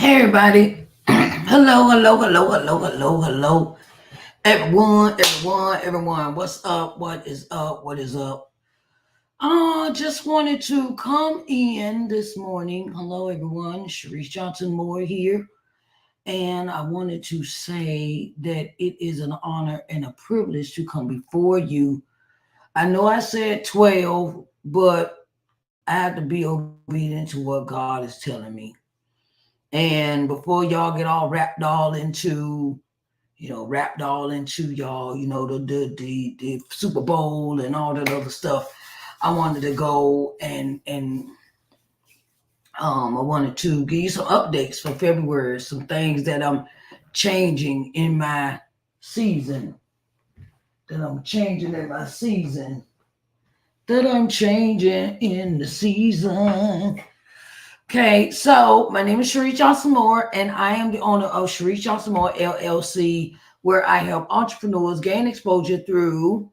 Hey everybody. Hello. Everyone. What's up? What is up? What is up? Just wanted to come in this morning. Hello everyone. Sharise Johnson Moore here. And I wanted to say that it is an honor and a privilege to come before you. I know I said 12, but I have to be obedient to what God is telling me. And before y'all get all wrapped all into y'all, the Super Bowl and all that other stuff. I wanted to go and I wanted to give you some updates for February, some things that I'm changing in my season, that I'm changing in my season, that I'm changing in the season. Okay, so my name is Sharise Johnson Moore, and I am the owner of Sharise Johnson Moore LLC, where I help entrepreneurs gain exposure through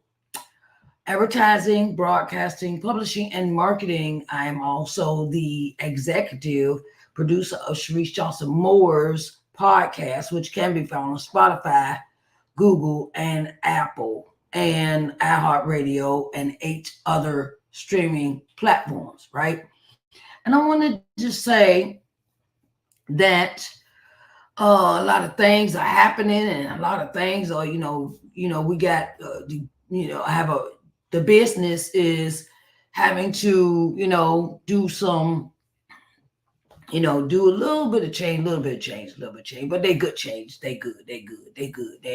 advertising, broadcasting, publishing, and marketing. I am also the executive producer of Sharise Johnson Moore's podcast, which can be found on Spotify, Google, and Apple, and iHeartRadio, and 8 other streaming platforms, right? And I want to just say that a lot of things are happening, and a lot of things are, we got, I have the business is having to, do some, do a little bit of change, but they good change. They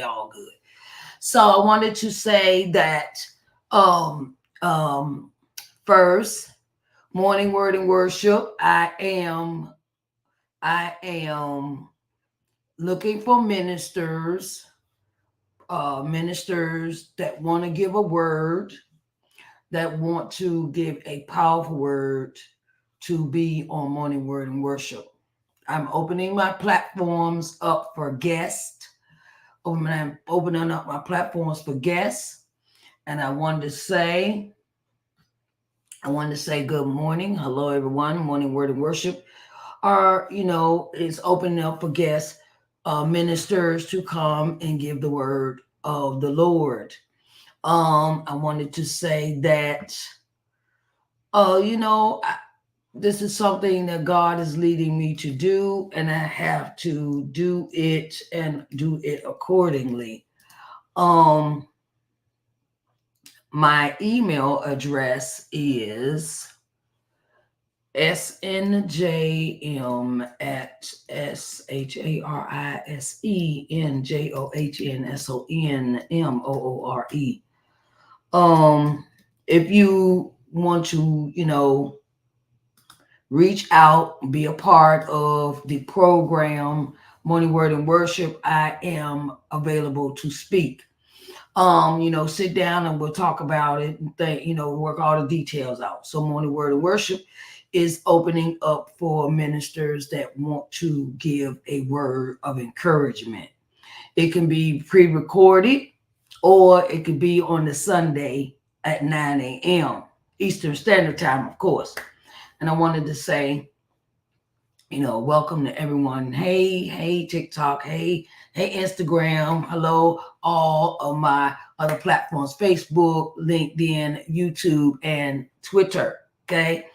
all good. So I wanted to say that, um, um, first, morning word and worship. I am looking for ministers that want to give a word, that want to give a powerful word to be on morning word and worship. I'm opening my platforms up for guests. I'm opening up my platforms for guests, and I wanted to say good morning, hello everyone. Morning word and worship is opening up for guests, ministers to come and give the word of the Lord. I wanted to say that, this is something that God is leading me to do, and I have to do it and do it accordingly. Um, my email address is snjm at SHARISENJOHNSONMOORE. If you want to, reach out, be a part of the program, Morning Word and Worship, I am available to speak. Sit down and we'll talk about it and work all the details out. So Morning Word and Worship is opening up for ministers that want to give a word of encouragement. It can be pre-recorded, or it could be on the Sunday at 9 a.m. Eastern Standard Time, of course. And I wanted to say, welcome to everyone. Hey, TikTok. Hey, Instagram. Hello, all of my other platforms, Facebook, LinkedIn, YouTube, and Twitter. Okay.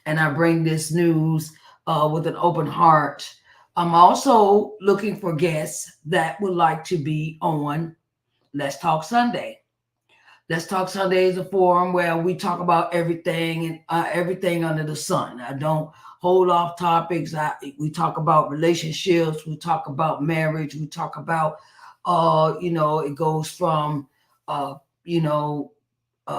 And I bring this news with an open heart. I'm also looking for guests that would like to be on Let's Talk Sunday. Let's Talk Sunday is a forum where we talk about everything and everything under the sun. I don't hold off topics. We talk about relationships. We talk about marriage. We talk about, it goes from, uh, you know,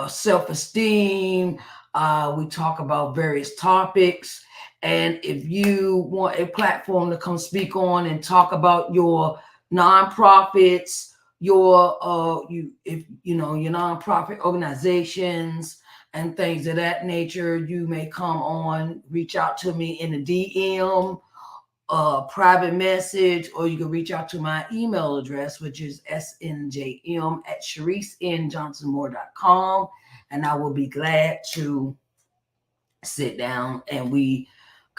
self-esteem. We talk about various topics. And if you want a platform to come speak on and talk about your nonprofits, your nonprofit organizations and things of that nature, you may come on, reach out to me in a DM, private message, or you can reach out to my email address, which is snjm at sharicenjohnsonmore.com, and I will be glad to sit down and we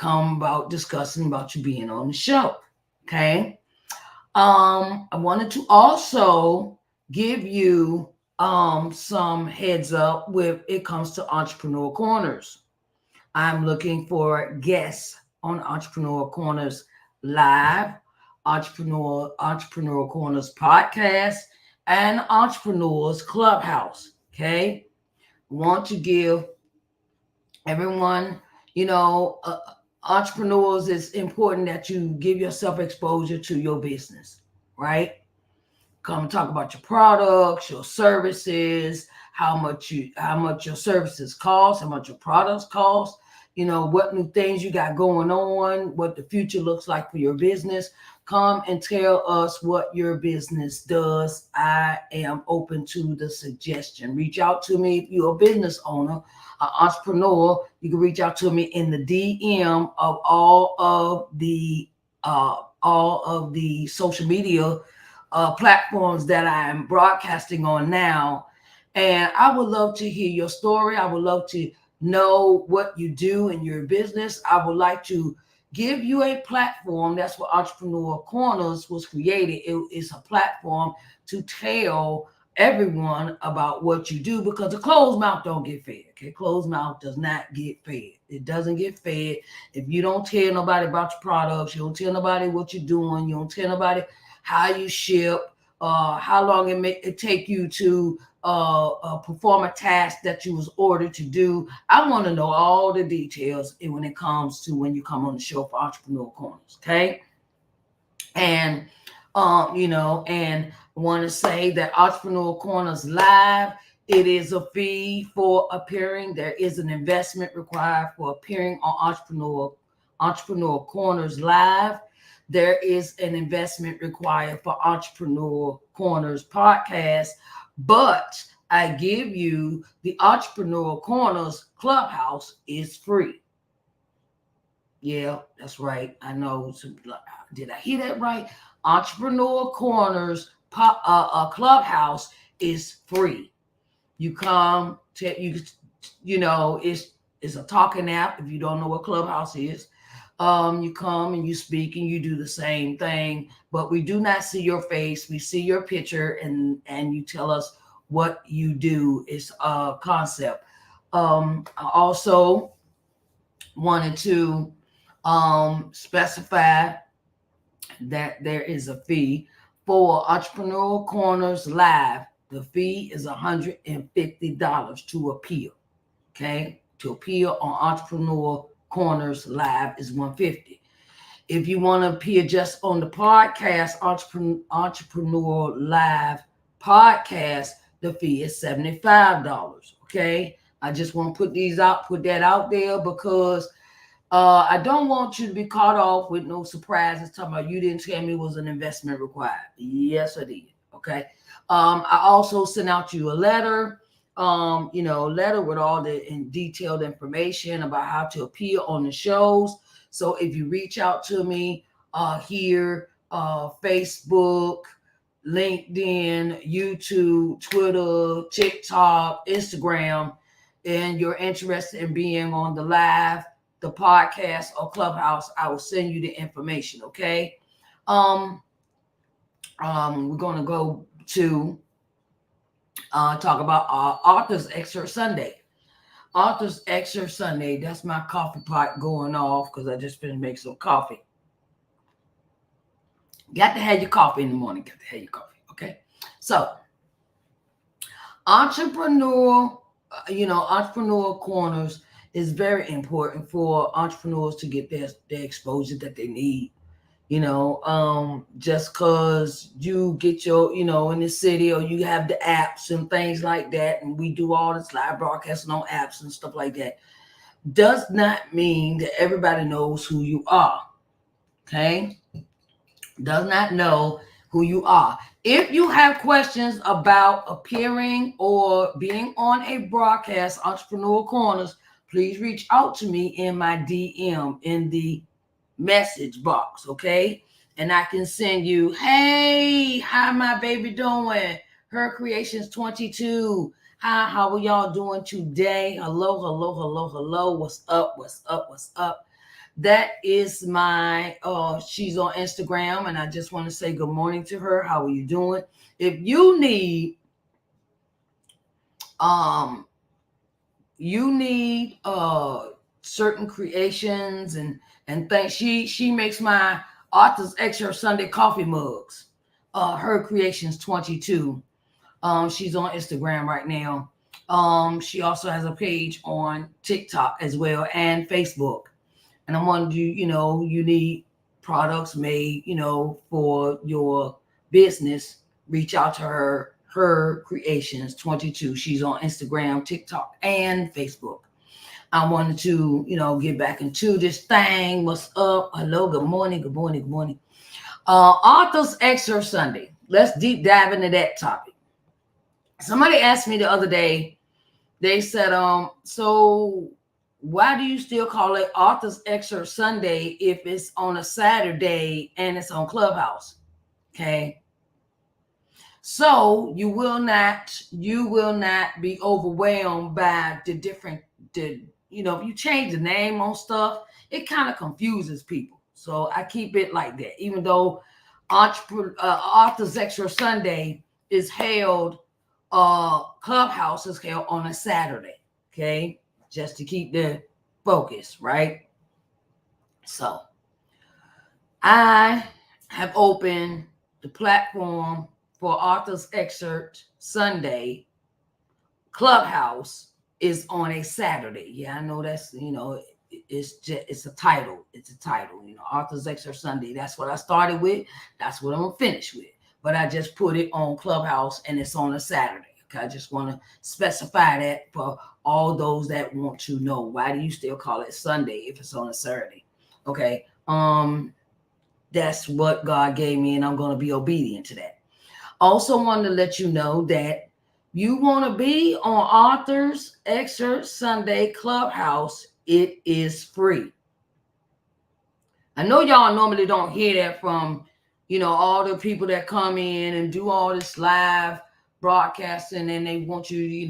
come about discussing about you being on the show. Okay. I wanted to also give you some heads up when it comes to Entrepreneur Corners. I'm looking for guests on Entrepreneur Corners Live, Entrepreneur Corners Podcast, and Entrepreneurs Clubhouse. Okay. Want to give everyone, you know, entrepreneurs, it's important that you give yourself exposure to your business, right? Come talk about your products, your services, how much your services cost, how much your products cost, what new things you got going on, what the future looks like for your business. Come and tell us what your business does. I am open to the suggestion. Reach out to me if you're a business owner, an entrepreneur. You can reach out to me in the DM of all of the social media platforms that I'm broadcasting on now. And I would love to hear your story. I would love to know what you do in your business. I would like to give you a platform. That's what Entrepreneur Corners was created. It is a platform to tell everyone about what you do, because a closed mouth don't get fed. Okay, closed mouth does not get fed. It doesn't get fed if you don't tell nobody about your products. You don't tell nobody what you're doing. You don't tell nobody how you ship, how long it take you to perform a task that you was ordered to do. I want to know all the details when it comes to when you come on the show for Entrepreneur Corners. Okay. And and want to say that Entrepreneur Corners Live, it is a fee for appearing. There is an investment required for appearing on Entrepreneur Corners Live. There is an investment required for Entrepreneur Corners Podcast, but I give you the Entrepreneur Corners Clubhouse is free. Yeah, that's right. I know. Did I hear that right? Entrepreneur Corners Clubhouse is free. You come to it's a talking app. If you don't know what Clubhouse is, you come and you speak and you do the same thing, but we do not see your face. We see your picture and you tell us what you do. It's a concept. I also wanted to specify that there is a fee for Entrepreneur Corners Live. The fee is $150 to appear. Okay, to appear on Entrepreneur Corners Live is $150. If you want to appear just on the podcast, Entrepreneur Live podcast, the fee is $75. Okay, I just want to put that out there, because I don't want you to be caught off with no surprises talking about you didn't tell me it was an investment required. Yes, I did. Okay. I also sent out you a letter, letter with all the detailed information about how to appear on the shows. So if you reach out to me here, Facebook, LinkedIn, YouTube, Twitter, TikTok, Instagram, and you're interested in being on the live, the podcast, or Clubhouse, I will send you the information. Okay. We're going to go to talk about Author's Excerpt Sunday. Author's Excerpt Sunday. That's my coffee pot going off because I just finished making some coffee. Got to have your coffee in the morning. Got to have your coffee. Okay. So, Entrepreneur Corners is very important for entrepreneurs to get their exposure that they need. Just because you get your, in the city, or you have the apps and things like that, and we do all this live broadcasting on apps and stuff like that, does not mean that everybody knows who you are. Okay? Does not know who you are. If you have questions about appearing or being on a broadcast, Entrepreneur Corners, please reach out to me in my DM in the message box, okay? And I can send you, hey, how my baby doing? Her Creations 22. Hi, how are y'all doing today? Hello. What's up? that is my she's on Instagram, and I just want to say good morning to her. How are you doing? If you need um certain creations and things, she makes my Authors Extra Sunday coffee mugs. Her Creations 22. She's on Instagram right now. She also has a page on TikTok as well and Facebook. And I'm wondering, you need products made, for your business, reach out to her. Her Creations 22. She's on Instagram, TikTok, and Facebook. I wanted to, get back into this thing. What's up? Hello, good morning, good morning, good morning. Authors Extra Sunday. Let's deep dive into that topic. Somebody asked me the other day, they said, so why do you still call it Authors Extra Sunday if it's on a Saturday and it's on Clubhouse? Okay. So you will not be overwhelmed by if you change the name on stuff, it kind of confuses people. So I keep it like that, even though Authors Extra Sunday is held, Clubhouse is held on a Saturday. Okay. Just to keep the focus, right? So I have opened the platform for Authors Excerpt Sunday. Clubhouse is on a Saturday. Yeah, I know that's, it's a title. It's a title, Authors Excerpt Sunday. That's what I started with. That's what I'm going to finish with. But I just put it on Clubhouse and it's on a Saturday. Okay, I just want to specify that for all those that want to know, why do you still call it Sunday if it's on a Saturday? Okay. That's what God gave me, and I'm going to be obedient to that. Also wanted to let you know that you want to be on Authors Excerpt Sunday Clubhouse. It is free. I know y'all normally don't hear that from, all the people that come in and do all this live broadcasting, and they want you,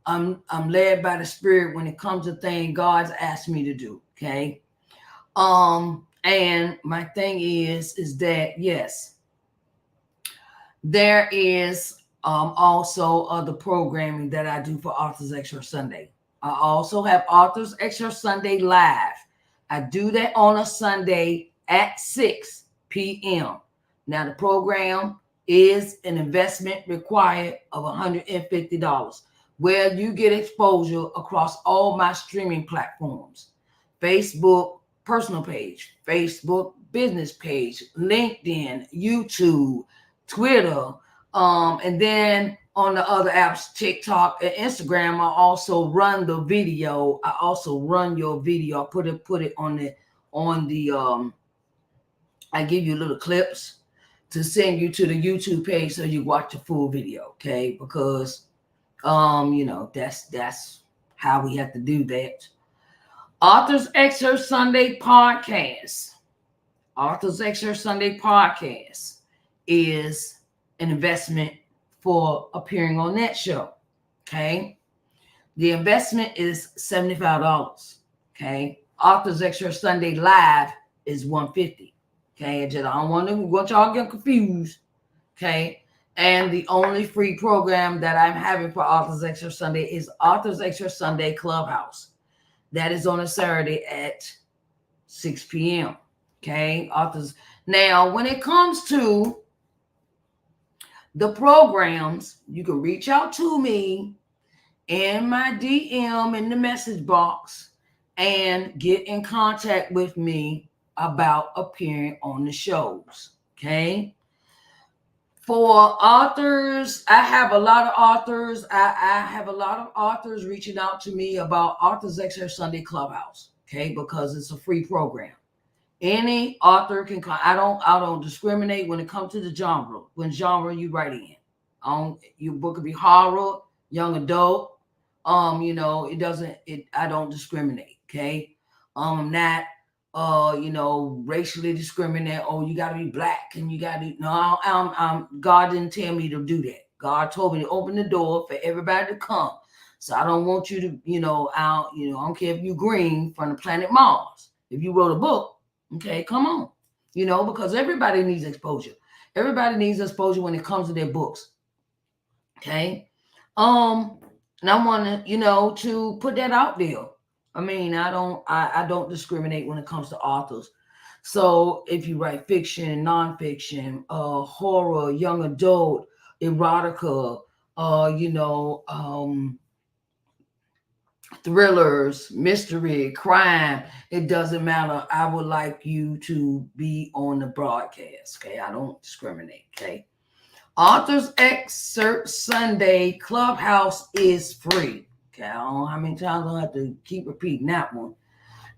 I'm led by the Spirit when it comes to things God's asked me to do. Okay. And my thing is that, yes, there is also other programming that I do for Authors Extra Sunday. I also have Authors Extra Sunday Live. I do that on a Sunday at 6 p.m. Now, the program is an investment required of $150, where you get exposure across all my streaming platforms: Facebook personal page, Facebook business page, LinkedIn, YouTube, Twitter, and then on the other apps, TikTok and Instagram, I also run the video. I also run your video. I put it on the I give you little clips to send you to the YouTube page so you watch the full video, okay? Because that's how we have to do that. Authors Excerpt Sunday Podcast. Authors Excerpt Sunday Podcast is an investment for appearing on that show. Okay. The investment is $75. Okay. Authors Excerpt Sunday Live is $150. Okay. I don't want y'all to get confused. Okay. And the only free program that I'm having for Authors Excerpt Sunday is Authors Excerpt Sunday Clubhouse. That is on a Saturday at 6 p.m. Okay, authors. Now, when it comes to the programs, you can reach out to me in my DM in the message box and get in contact with me about appearing on the shows. Okay. For authors, I have a lot of authors. I have a lot of authors reaching out to me about Authors Extra Sunday Clubhouse. Okay, because it's a free program. Any author can come. I don't discriminate when it comes to the genre. When genre you write in. Your book could be horror, young adult. It doesn't. I don't discriminate. Okay. I'm not racially discriminate. Oh, you got to be black and you got to. No, God didn't tell me to do that. God told me to open the door for everybody to come. So I don't want you to, I don't care if you're green from the planet Mars. If you wrote a book, okay, come on, because everybody needs exposure. Everybody needs exposure when it comes to their books. Okay. Um, and I want to, to put that out there. I mean, I don't discriminate when it comes to authors. So if you write fiction, nonfiction, horror, young adult, erotica, thrillers, mystery, crime, it doesn't matter. I would like you to be on the broadcast. Okay. I don't discriminate. Okay. Authors Excerpt Sunday Clubhouse is free. Okay, I don't know how many times I'll have to keep repeating that one.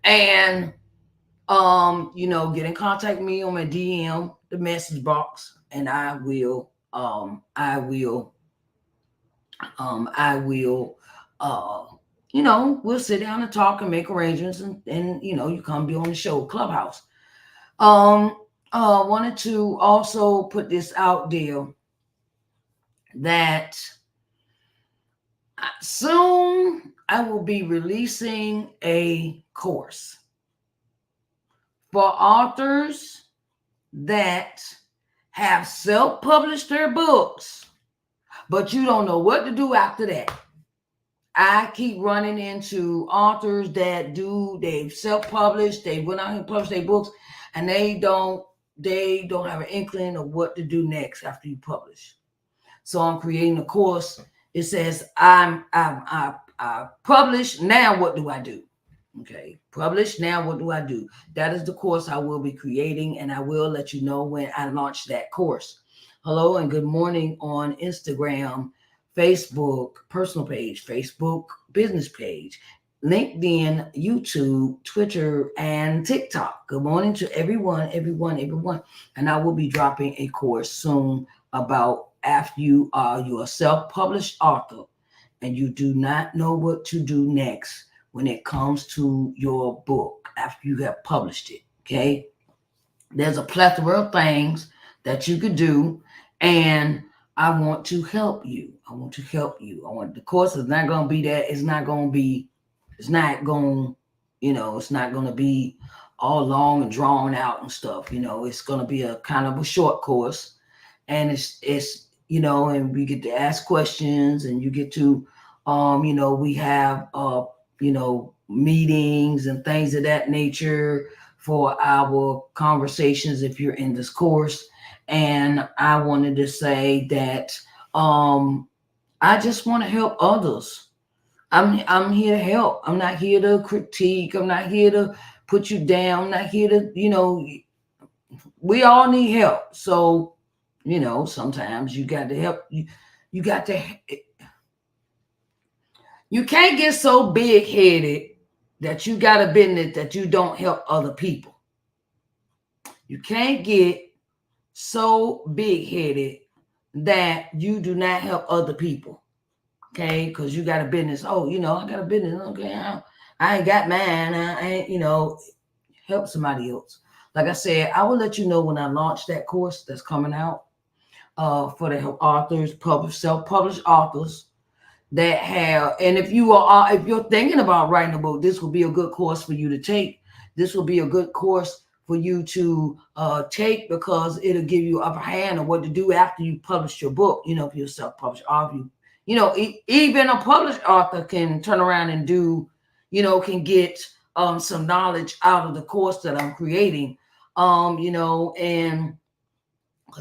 And get in contact with me on my DM, the message box, and we'll sit down and talk and make arrangements and you come be on the show, Clubhouse. Wanted to also put this out there that soon I will be releasing a course for authors that have self-published their books, but you don't know what to do after that. I keep running into authors that they've self-published, they went out and published their books, and they don't have an inkling of what to do next after you publish. So I'm creating a course. It says I published. Now what do I do? Okay, published. Now what do I do? That is the course I will be creating, and I will let you know when I launch that course. Hello and good morning on Instagram, Facebook personal page, Facebook business page, LinkedIn, YouTube, Twitter, and TikTok. Good morning to everyone. And I will be dropping a course soon about after you're a self-published author and you do not know what to do next when it comes to your book after you have published it. Okay, there's a plethora of things that you could do, and I want to help you. I want the course is not going to be that. It's not going to be all long and drawn out and stuff. It's going to be a kind of a short course, and it's and we get to ask questions, and you get to we have meetings and things of that nature for our conversations if you're in this course. And I wanted to say that I just want to help others. I'm here to help. I'm not here to critique. I'm not here to put you down. I'm not here to, we all need help. So, sometimes you got to help. You got to. You can't get so big headed that you got a business that you don't help other people. You can't get so big headed that you do not help other people. Okay, because you got a business. Oh, I got a business. Okay, I ain't got mine. I ain't, help somebody else. Like I said, I will let you know when I launch that course that's coming out for the authors, self-published authors that have. And if you're thinking about writing a book, this will be a good course for you to take. This will be a good course for you to take, because it'll give you upper hand on what to do after you publish your book. If you're a self-published author, even a published author can turn around and can get some knowledge out of the course that I'm creating. And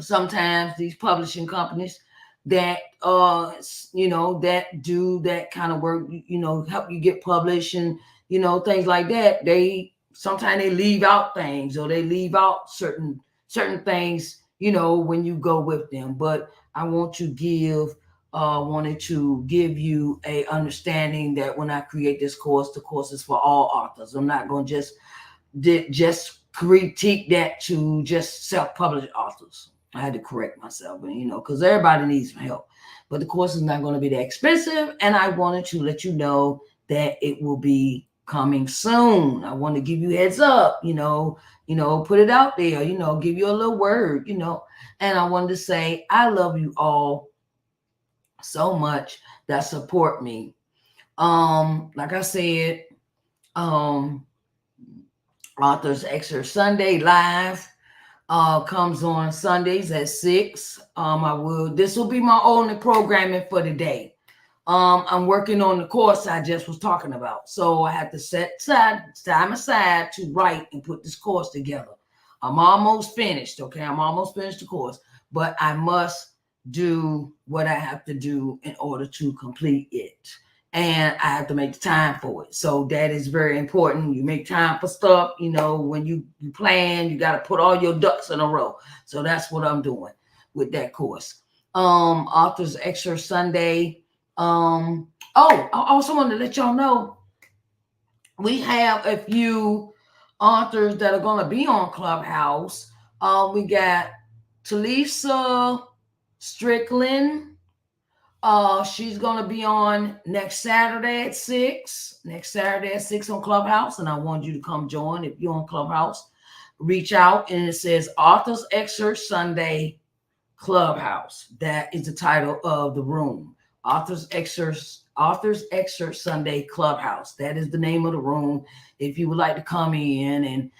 sometimes these publishing companies that that do that kind of work, help you get published and things like that, sometimes they leave out things, or they leave out certain things when you go with them. But I wanted to give you a understanding that when I create this course, the course is for all authors. I'm not going to just critique that to just self-published authors. I had to correct myself, because everybody needs some help. But the course is not going to be that expensive, and I wanted to let you know that it will be coming soon. I want to give you heads up, put it out there, give you a little word, and I wanted to say I love you all so much that support me. Like I said, um, Authors Extra Sunday Live comes on Sundays at 6. This will be my only programming for the day. I'm working on the course I just was talking about. So I had to set time aside to write and put this course together. I'm almost finished, okay? I'm almost finished the course, but I must do what I have to do in order to complete it. And I have to make the time for it. So that is very important. You make time for stuff, when you plan, you got to put all your ducks in a row. So that's what I'm doing with that course. Authors Extra Sunday. I also want to let y'all know we have a few authors that are going to be on Clubhouse. We got Talisa Strickland. She's going to be on next Saturday at 6. Next Saturday at 6 on Clubhouse, and I want you to come join. If you're on Clubhouse, reach out, and it says Authors Excerpt Sunday Clubhouse. That is the title of the room. Authors Excerpt Sunday Clubhouse. That is the name of the room. If you would like to come in and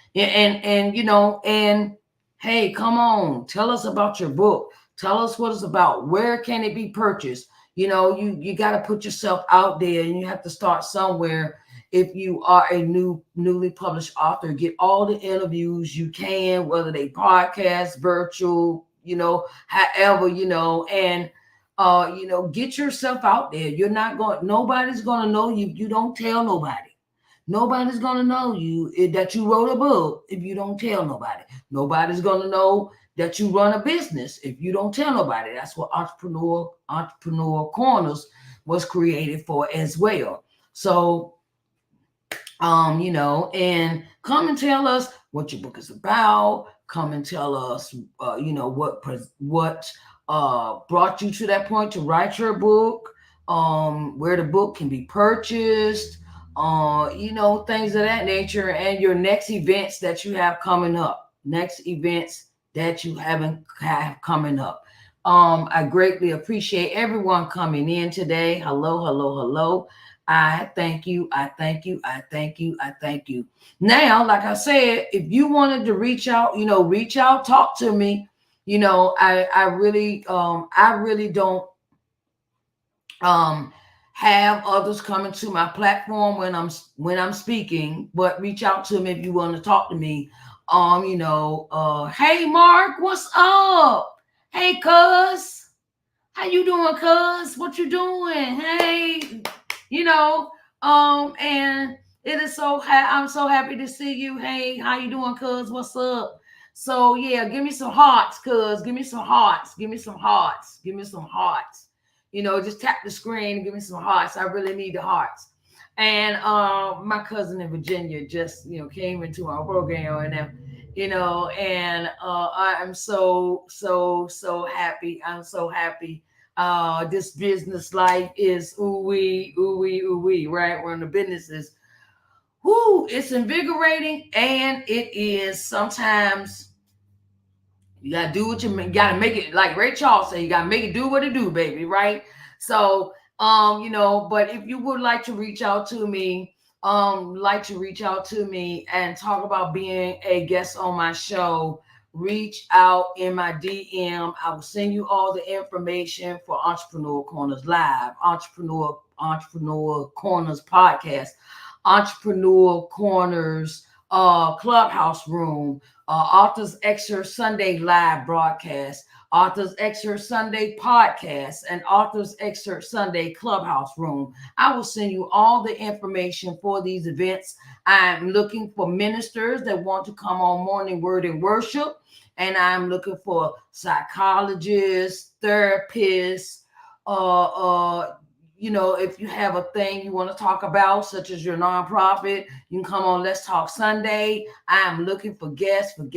hey, come on, tell us about your book. Tell us what it's about. Where can it be purchased? You got to put yourself out there, and you have to start somewhere. If you are a newly published author, get all the interviews you can, whether they podcast, virtual, however, and get yourself out there. Nobody's going to know you. You don't tell nobody. Nobody's going to know that you wrote a book if you don't tell nobody. Nobody's going to know that you run a business if you don't tell nobody. That's what Entrepreneur Corners was created for as well. So, and come and tell us what your book is about. Come and tell us, what brought you to that point to write your book, where the book can be purchased, things of that nature, and your next events that you have coming up. Coming up. I greatly appreciate everyone coming in today. Hello, hello, hello. I thank you. I thank you. I thank you. I thank you. Now, like I said, if you wanted to reach out, talk to me. I really don't have others coming to my platform when I'm speaking, but reach out to me if you want to talk to me. Hey Mark, what's up? Hey cuz, how you doing, cuz? What you doing? Hey, and it is I'm so happy to see you. Hey, how you doing, cuz? What's up? So yeah, give me some hearts, cuz. Give me some hearts. Give me some hearts. Give me some hearts. Just tap the screen and give me some hearts. I really need the hearts. And my cousin in Virginia just came into our program, and I'm so happy. I'm so happy. This business life is ooh wee, right? We're in the businesses. Whoo, it's invigorating, and it is sometimes you gotta do what you gotta make it, like Ray Charles said, you gotta make it do what it do, baby, right? So but if you would like to reach out to me, and talk about being a guest on my show, reach out in my DM. I will send you all the information for Entrepreneur Corners Live, Entrepreneur Corners Podcast, Entrepreneur Corners Clubhouse Room, Authors Extra Sunday Live Broadcast, Authors Extra Sunday Podcast, and Authors Extra Sunday Clubhouse Room. I will send you all the information for these events. I'm looking for ministers that want to come on Morning Word and Worship, and I'm looking for psychologists, therapists, if you have a thing you want to talk about, such as your nonprofit, you can come on Let's Talk Sunday. I am looking for guests. And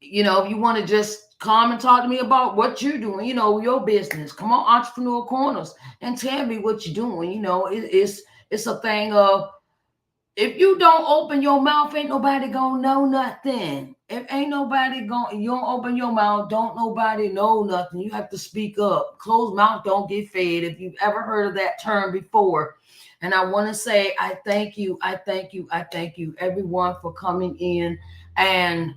if you want to just come and talk to me about what you're doing, your business, come on Entrepreneur Corners and tell me what you're doing. It's a thing of if you don't open your mouth, ain't nobody gonna know nothing. If ain't nobody gonna, you don't open your mouth, don't nobody know nothing. You have to speak up. Closed mouth don't get fed. If you've ever heard of that term before. And I want to say, I thank you, I thank you, I thank you, everyone, for coming in and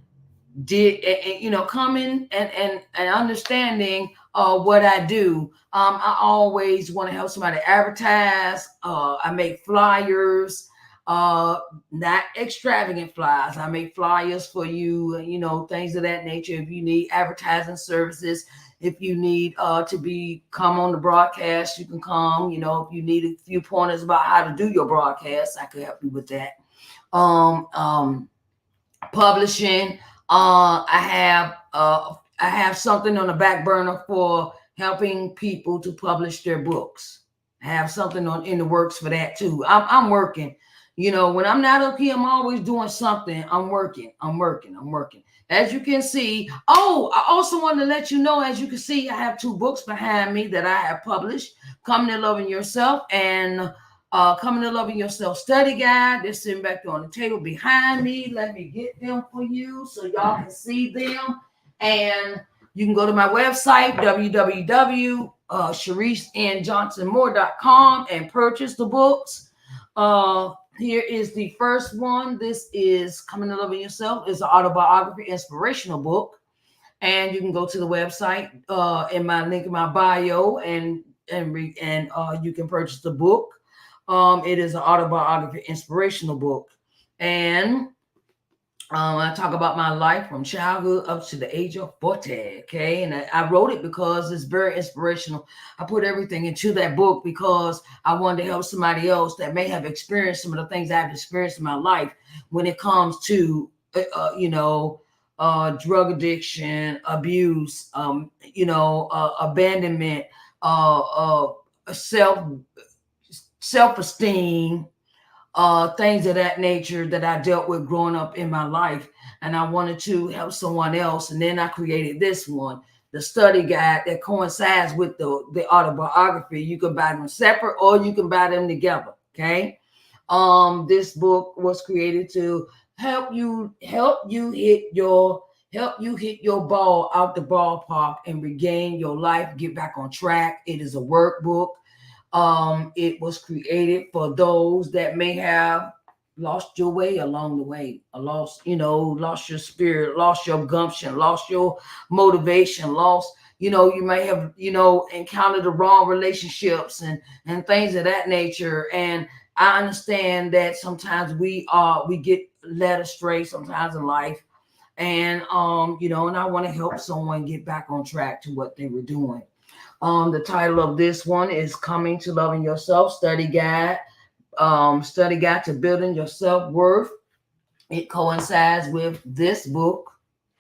coming and understanding what I do. I always want to help somebody advertise. I make flyers, uh not extravagant flyers. I make flyers for you, things of that nature. If you need advertising services, if you need to be come on the broadcast, you can come. If you need a few pointers about how to do your broadcast, I could help you with that. um um Publishing. I have something on the back burner for helping people to publish their books. I have something on in the works for that too. I'm working. When I'm not up here, I'm always doing something. I'm working. I'm working. I'm working. As you can see. Oh, I also want to let you know, as you can see, I have two books behind me that I have published: Coming to Loving Yourself and Coming to Loving Yourself Study Guide. They're sitting back there on the table behind me. Let me get them for you so y'all can see them. And you can go to my website, www.shariceandjohnsonmore.com, and purchase the books. Here is the first one. This is Coming to Loving Yourself. It's an autobiography, inspirational book. And you can go to the website in my link in my bio, and you can purchase the book. It is an autobiography, inspirational book. And I talk about my life from childhood up to the age of 40. Okay. And I wrote it because it's very inspirational. I put everything into that book because I wanted to help somebody else that may have experienced some of the things I've experienced in my life when it comes to, drug addiction, abuse, abandonment, self self-esteem, things of that nature that I dealt with growing up in my life. And I wanted to help someone else. And then I created this one, the study guide, that coincides with the autobiography. You can buy them separate or you can buy them together. Okay. This book was created to help you hit your ball out the ballpark and regain your life, get back on track. It is a workbook. It was created for those that may have lost your way along the way, lost your spirit, lost your gumption, lost your motivation, lost, you may have, encountered the wrong relationships and things of that nature. And I understand that sometimes we get led astray sometimes in life. And and I want to help someone get back on track to what they were doing. The title of this one is Coming to Loving Yourself Study Guide. Study Guide to Building Your Self-Worth. It coincides with this book,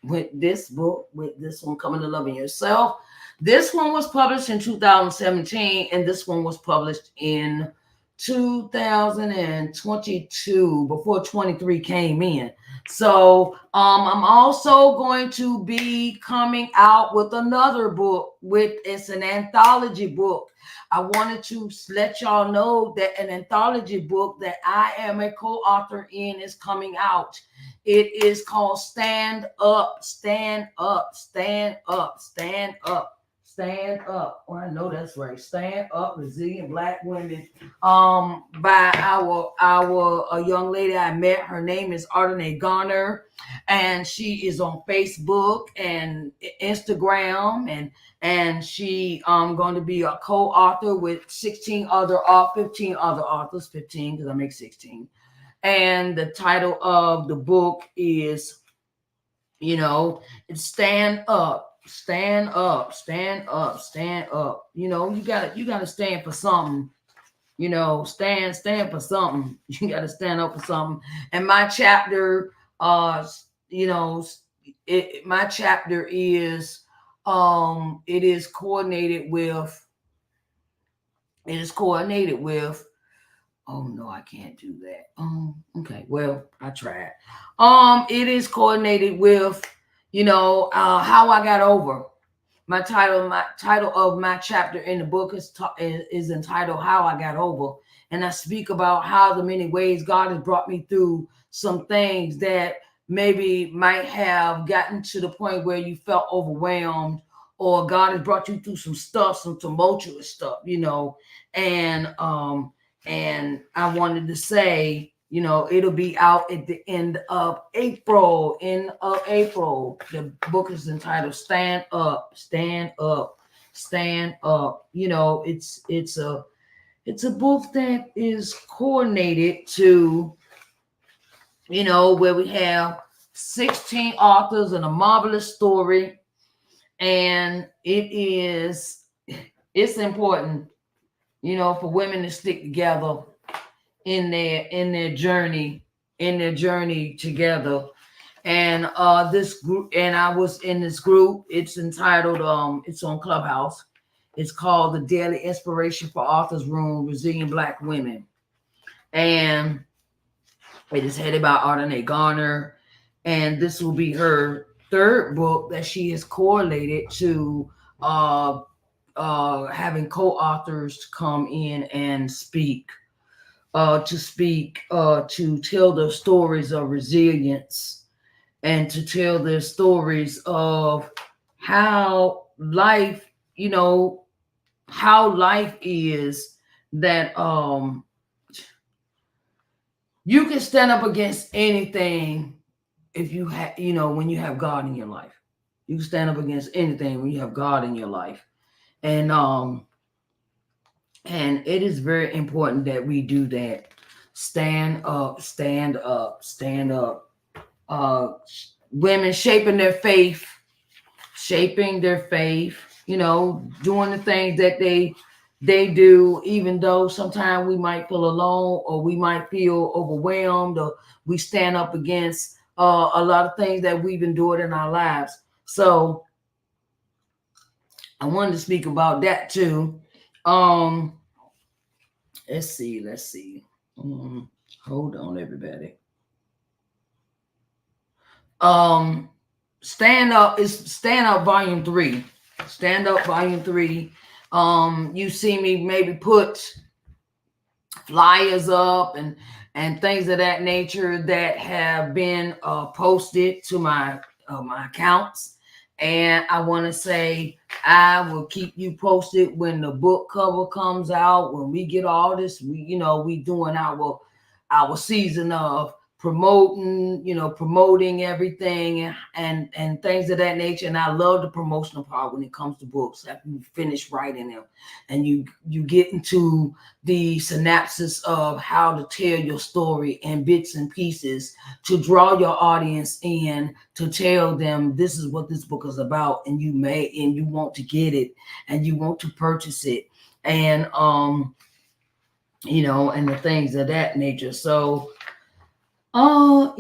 with this one, Coming to Loving Yourself. This one was published in 2017, and this one was published in 2022, before 23 came in. So I'm also going to be coming out with another book. It's an anthology book. I wanted to let y'all know that an anthology book that I am a co-author in is coming out. It is called Stand Up, Stand Up, Stand Up, Stand Up. Stand Up. Oh, I know that's right. Stand Up, Resilient Black Women. By a young lady I met. Her name is Ardenae Garner, and she is on Facebook and Instagram, and she going to be a co-author with 15 other authors, 15 because I make 16. And the title of the book is, it's Stand Up. Stand up, stand up, stand up. You gotta stand for something. Stand for something. You gotta stand up for something. And my chapter, my chapter is, it is coordinated with. Oh no, I can't do that. Okay, well, I tried. It is coordinated with, how I got over. My title of my chapter in the book is entitled "How I Got Over," and I speak about how the many ways God has brought me through some things that maybe might have gotten to the point where you felt overwhelmed, or God has brought you through some stuff, some tumultuous stuff, and I wanted to say, it'll be out at the end of April. The book is entitled "Stand Up, Stand Up, Stand Up." It's a book that is coordinated to, where we have 16 authors and a marvelous story, and it's important, for women to stick together in their journey together. And this group, and I was in this group. It's entitled, it's on Clubhouse. It's called the Daily Inspiration for Authors Room, Resilient Black Women. And it is headed by Ardenae Garner. And this will be her third book that she has correlated to having co-authors to come in and speak. To tell the stories of resilience, and to tell their stories of how life, is, that you can stand up against anything if you have, when you have God in your life. You can stand up against anything when you have God in your life. And it is very important that we do that. Stand up, stand up, stand up. Women shaping their faith, doing the things that they do, even though sometimes we might feel alone, or we might feel overwhelmed, or we stand up against a lot of things that we've endured in our lives. So I wanted to speak about that too. Let's see. Hold on, everybody. Stand Up Volume 3. Stand Up Volume 3. You see me maybe put flyers up and things of that nature that have been posted to my accounts. And I want to say, I will keep you posted when the book cover comes out. When we get all this, we doing our season of promoting everything and things of that nature. And I love the promotional part when it comes to books. After you finish writing them and you get into the synopsis of how to tell your story in bits and pieces, to draw your audience in, to tell them this is what this book is about, and you want to get it, and you want to purchase it, and and the things of that nature. So and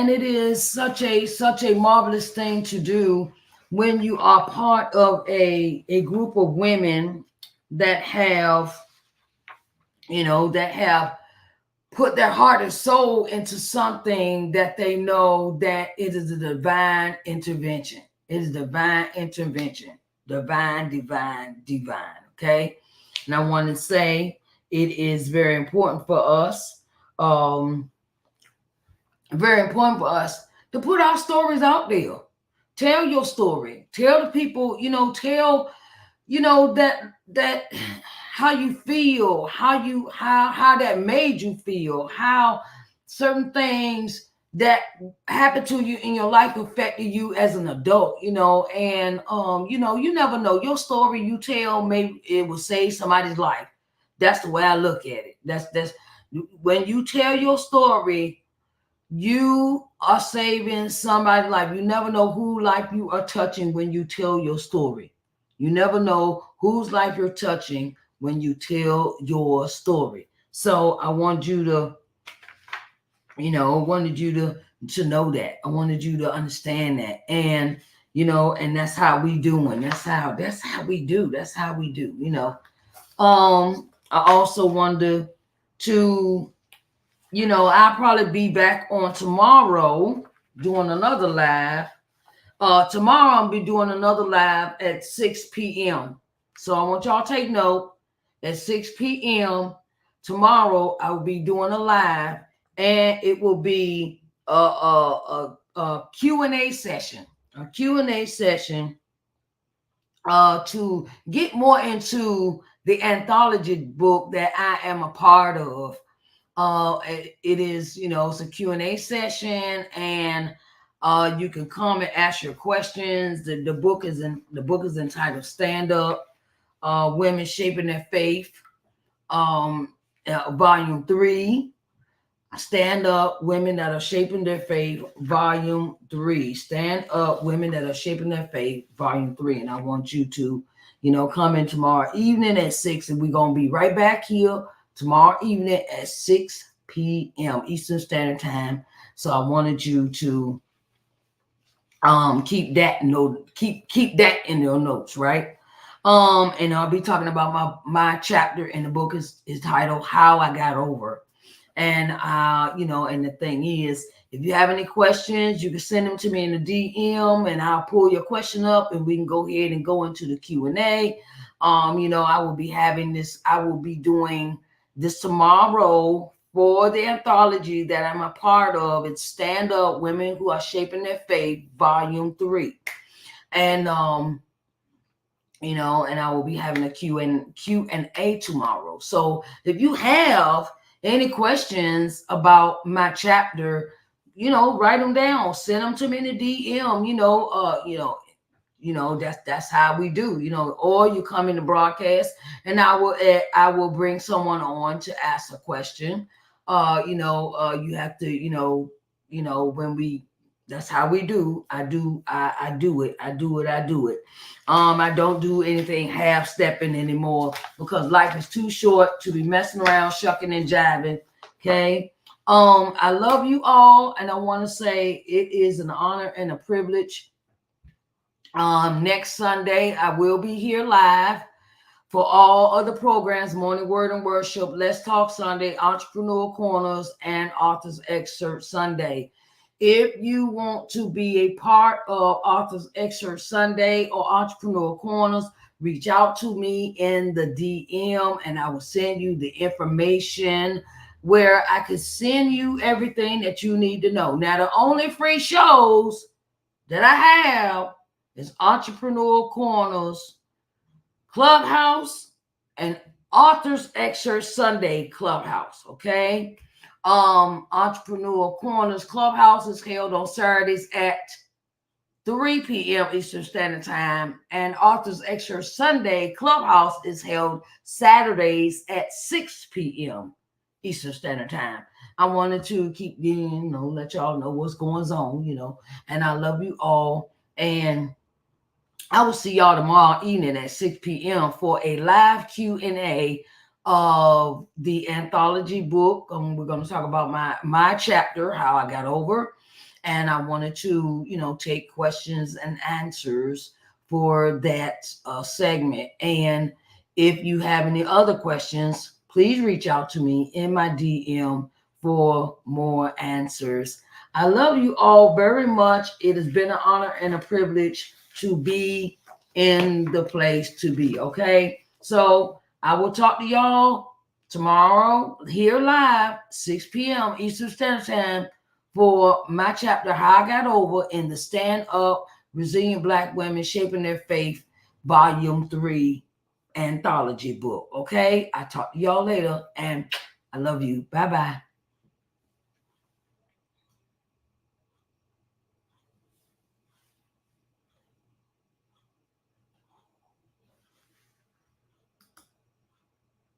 it is such a marvelous thing to do when you are part of a group of women that have put their heart and soul into something that they know that it is a divine intervention. It is divine intervention. Divine. Okay. And I want to say it is very important for us. Very important for us to put our stories out there. Tell your story. Tell the people, tell, that how you feel, how that made you feel, how certain things that happened to you in your life affected you as an adult, and you never know. Your story you tell, maybe it will save somebody's life. That's the way I look at it. That's when you tell your story, you are saving somebody's life. You never know whose life you are touching when you tell your story. You never know whose life you're touching when you tell your story. So I want you to, to know that. I wanted you to understand that. And, and that's how we doing. That's how we do. That's how we do, I also wanted to I'll probably be back on tomorrow doing another live Tomorrow I'll be doing another live at 6 p.m. So I want y'all to take note. At 6 p.m. tomorrow, I will be doing a live, and it will be a Q&A session. A Q&A session to get more into the anthology book that I am a part of. It is, it's a Q&A session, and you can come and ask your questions. The book is entitled Stand Up, Women Shaping Their Faith, Volume 3. Stand Up, Women That Are Shaping Their Faith, Volume 3. Stand Up, Women That Are Shaping Their Faith, Volume 3. And I want you to, come in tomorrow evening at 6, and we're going to be right back here tomorrow evening at 6 p.m. Eastern Standard Time. So I wanted you to keep that that in your notes, right? And I'll be talking about my chapter in the book is titled How I Got Over. And and the thing is, if you have any questions, you can send them to me in the DM, and I'll pull your question up, and we can go ahead and go into the Q&A. I will be doing this tomorrow for the anthology that I'm a part of. It's Stand Up, Women Who Are Shaping Their Faith, Volume 3. And and I will be having a Q&A tomorrow. So if you have any questions about my chapter, write them down, send them to me in the DM, that's how we do, or you come in the broadcast, and I will bring someone on to ask a question. You have to, when we, that's how we do. I do it. I do it. I don't do anything half stepping anymore, because life is too short to be messing around, shucking and jiving. Okay. I love you all, and I want to say it is an honor and a privilege. Next Sunday, I will be here live for all other programs: Morning Word and Worship, Let's Talk Sunday, Entrepreneur Corners, and Author's Excerpt Sunday. If you want to be a part of Author's Excerpt Sunday or Entrepreneur Corners, reach out to me in the DM, and I will send you the information where I can send you everything that you need to know. Now, the only free shows that I have is Entrepreneur Corners Clubhouse and Author's Excerpt Sunday Clubhouse. Okay. Entrepreneur Corners Clubhouse is held on Saturdays at 3 p.m. Eastern Standard Time, and Author's Excerpt Sunday Clubhouse is held Saturdays at 6 p.m. Eastern Standard Time. I wanted to keep let y'all know what's going on, and I love you all, and I will see y'all tomorrow evening at 6 p.m. for a live Q&A of the anthology book. We're going to talk about my chapter, How I Got Over. And I wanted to, take questions and answers for that segment. And if you have any other questions, please reach out to me in my DM for more answers. I love you all very much. It has been an honor and a privilege to be in the place to be. Okay. So I will talk to y'all tomorrow here live, 6 p.m. Eastern Standard Time, for my chapter, How I Got Over, in the Stand Up, Resilient Black Women Shaping Their Faith, Volume 3 anthology book. Okay. I talk to y'all later, and I love you. Bye-bye.